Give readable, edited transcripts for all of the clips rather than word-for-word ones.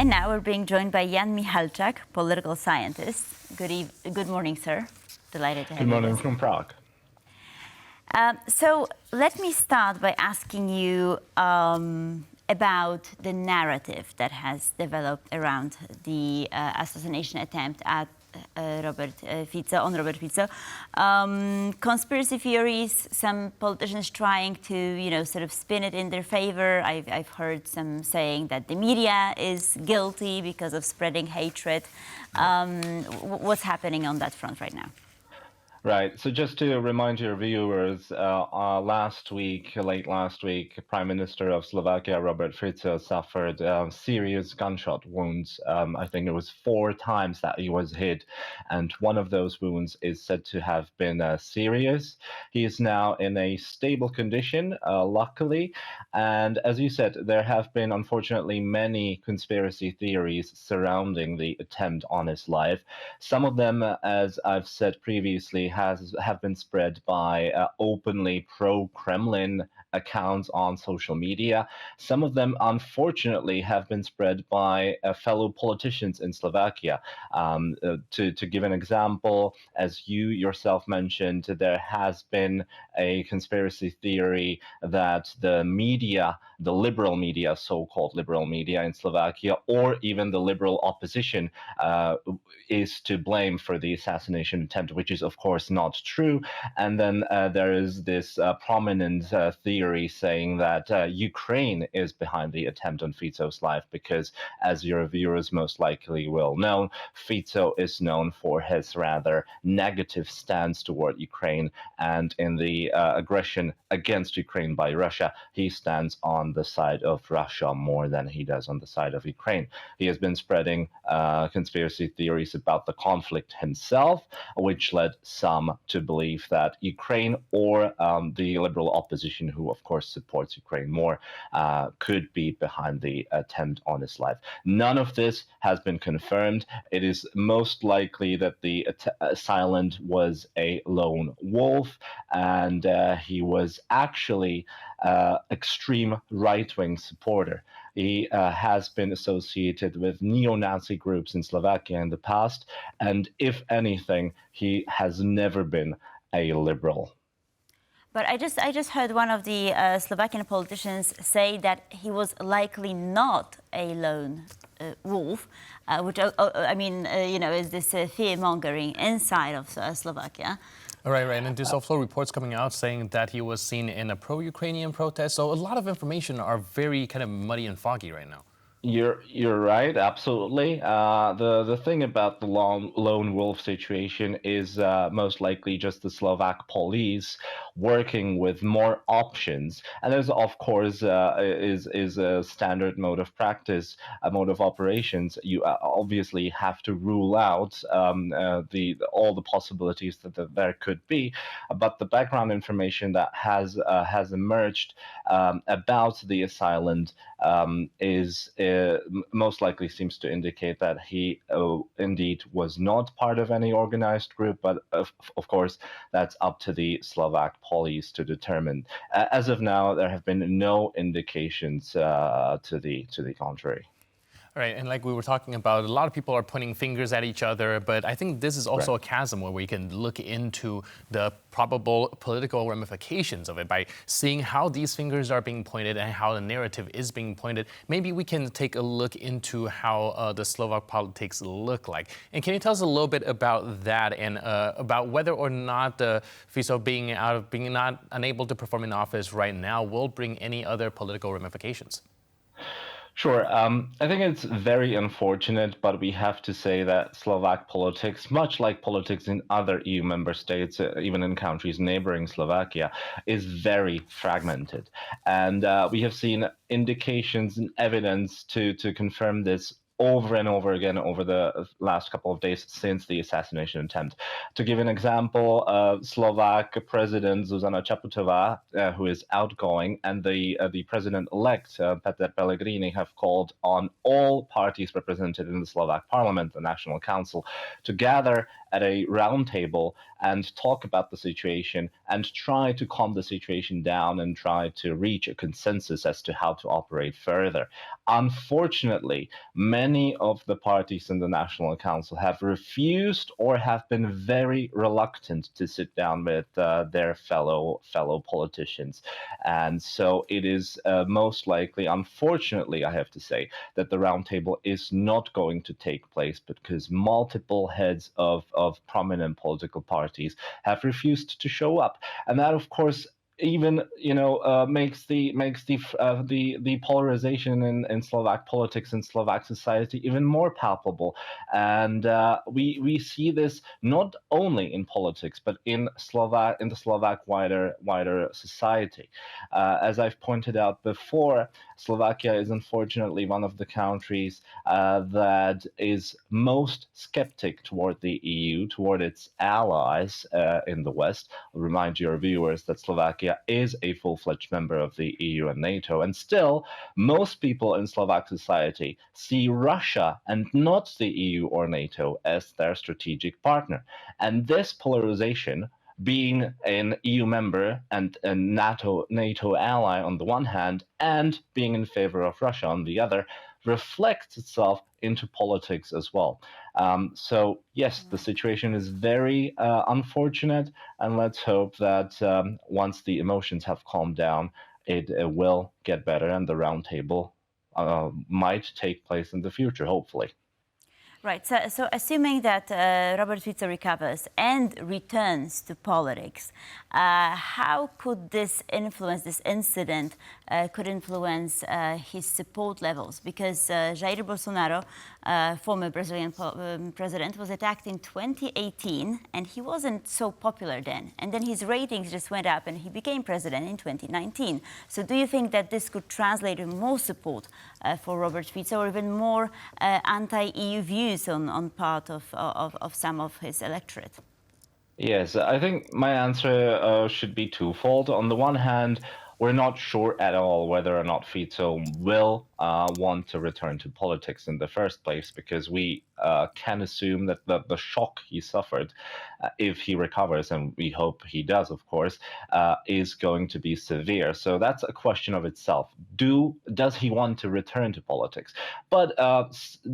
And now we're being joined by Jan Michalcak, political scientist. Good morning, sir. Delighted to have you. Good morning from Prague. So let me start by asking you about the narrative that has developed around the assassination attempt at Robert Fico. Conspiracy theories, some politicians trying to, sort of spin it in their favor. I've heard some saying that the media is guilty because of spreading hatred. What's happening on that front right now? Right. So just to remind your viewers, late last week, Prime Minister of Slovakia, Robert Fico, suffered serious gunshot wounds. I think it was 4 times that he was hit, and one of those wounds is said to have been serious. He is now in a stable condition, luckily. And as you said, there have been, unfortunately, many conspiracy theories surrounding the attempt on his life. Some of them, as I've said previously, have been spread by openly pro-Kremlin accounts on social media. Some of them, unfortunately, have been spread by fellow politicians in Slovakia. To give an example, as you yourself mentioned, there has been a conspiracy theory that the media, the liberal media, so-called liberal media in Slovakia, or even the liberal opposition, is to blame for the assassination attempt, which is, of course, not true. And then there is this prominent theory saying that Ukraine is behind the attempt on Fico's life because, as your viewers most likely will know, Fico is known for his rather negative stance toward Ukraine, and in the aggression against Ukraine by Russia, he stands on the side of Russia more than he does on the side of Ukraine. He has been spreading conspiracy theories about the conflict himself, which led some to believe that Ukraine or the liberal opposition, who of course supports Ukraine more, could be behind the attempt on his life. None of this has been confirmed. It is most likely that the assailant was a lone wolf, and he was actually extreme right-wing supporter. He has been associated with neo-Nazi groups in Slovakia in the past, and if anything, he has never been a liberal. But I just heard one of the Slovakian politicians say that he was likely not a lone wolf, which is this fear-mongering inside of Slovakia. Right. And there's also reports coming out saying that he was seen in a pro-Ukrainian protest. So a lot of information are very kind of muddy and foggy right now. You're right, absolutely. The thing about the lone wolf situation is most likely just the Slovak police working with more options, and there's of course is a standard mode of practice, a mode of operations. You obviously have to rule out all the possibilities that there could be, but the background information that has emerged about the assailant is most likely seems to indicate that he indeed was not part of any organized group, but of course that's up to the Slovak police to determine. As of now, there have been no indications to the contrary. Right, and like we were talking about, a lot of people are pointing fingers at each other, but I think this is also a chasm where we can look into the probable political ramifications of it by seeing how these fingers are being pointed and how the narrative is being pointed. Maybe we can take a look into how the Slovak politics look like. And can you tell us a little bit about that and about whether or not the Fico being not unable to perform in office right now will bring any other political ramifications? Sure. I think it's very unfortunate, but we have to say that Slovak politics, much like politics in other EU member states, even in countries neighboring Slovakia, is very fragmented. And we have seen indications and evidence to confirm this over and over again over the last couple of days since the assassination attempt. To give an example, Slovak President Zuzana Čaputová, who is outgoing, and the president-elect, Peter Pellegrini, have called on all parties represented in the Slovak parliament, the National Council, to gather at a round table and talk about the situation and try to calm the situation down and try to reach a consensus as to how to operate further. Unfortunately, many many of the parties in the National Council have refused or have been very reluctant to sit down with their fellow politicians. And so it is most likely, unfortunately, I have to say, that the roundtable is not going to take place because multiple heads of prominent political parties have refused to show up. And that, of course, even makes the polarization in Slovak politics and Slovak society even more palpable, and we see this not only in politics but in the Slovak wider society. As I've pointed out before, Slovakia is unfortunately one of the countries that is most skeptic toward the EU, toward its allies in the West. I'll remind your viewers that Slovakia is a full-fledged member of the EU and NATO, and still most people in Slovak society see Russia and not the EU or NATO as their strategic partner. And this polarization, being an EU member and a NATO ally on the one hand, and being in favor of Russia on the other, reflects itself into politics as well. So yes, the situation is very unfortunate, and let's hope that once the emotions have calmed down, it will get better, and the roundtable might take place in the future, hopefully. Right. So assuming that Robert Fico recovers and returns to politics, how could this incident could influence his support levels? Because Jair Bolsonaro, former Brazilian president, was attacked in 2018, and he wasn't so popular then. And then his ratings just went up, and he became president in 2019. So do you think that this could translate in more support for Robert Fico, or even more anti-EU views on part of some of his electorate? Yes, I think my answer should be twofold. On the one hand, we're not sure at all whether or not Fico will want to return to politics in the first place, because we can assume that the shock he suffered, if he recovers, and we hope he does, of course, is going to be severe. So that's a question of itself. Does he want to return to politics? But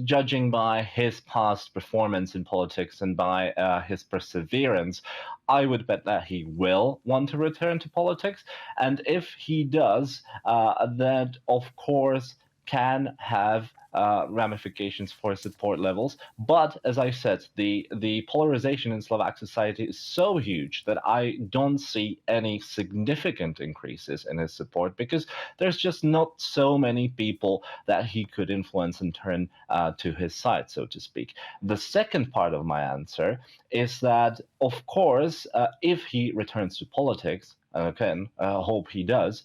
judging by his past performance in politics and by his perseverance, I would bet that he will want to return to politics. And if he does, that, of course, can have ramifications for support levels. But as I said, the polarization in Slovak society is so huge that I don't see any significant increases in his support, because there's just not so many people that he could influence and turn to his side, so to speak. The second part of my answer is that, of course, if he returns to politics, again, hope he does,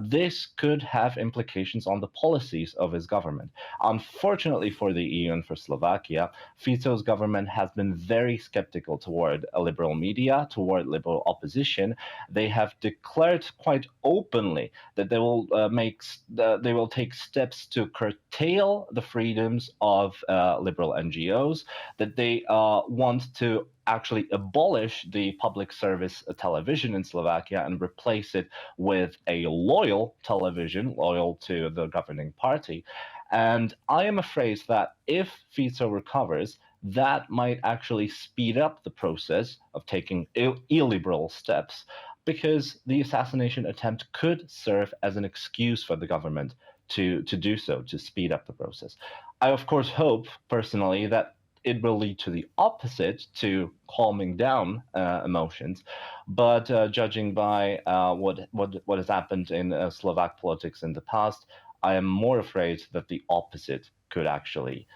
this could have implications on the policies of his government. Unfortunately for the EU and for Slovakia, Fico's government has been very skeptical toward a liberal media, toward liberal opposition. They have declared quite openly that they will take steps to curtail the freedoms of liberal NGOs, that they want to actually abolish the public service television in Slovakia and replace it with a loyal television, loyal to the governing party. And I am afraid that if Fico recovers, that might actually speed up the process of taking illiberal steps, because the assassination attempt could serve as an excuse for the government to do so, to speed up the process. I, of course, hope personally that it will lead to the opposite, to calming down emotions. But judging by what has happened in Slovak politics in the past, I am more afraid that the opposite could actually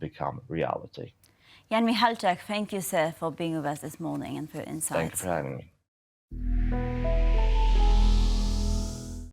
become reality. Jan Michalcak, thank you, sir, for being with us this morning and for your insights. Thank you for having me.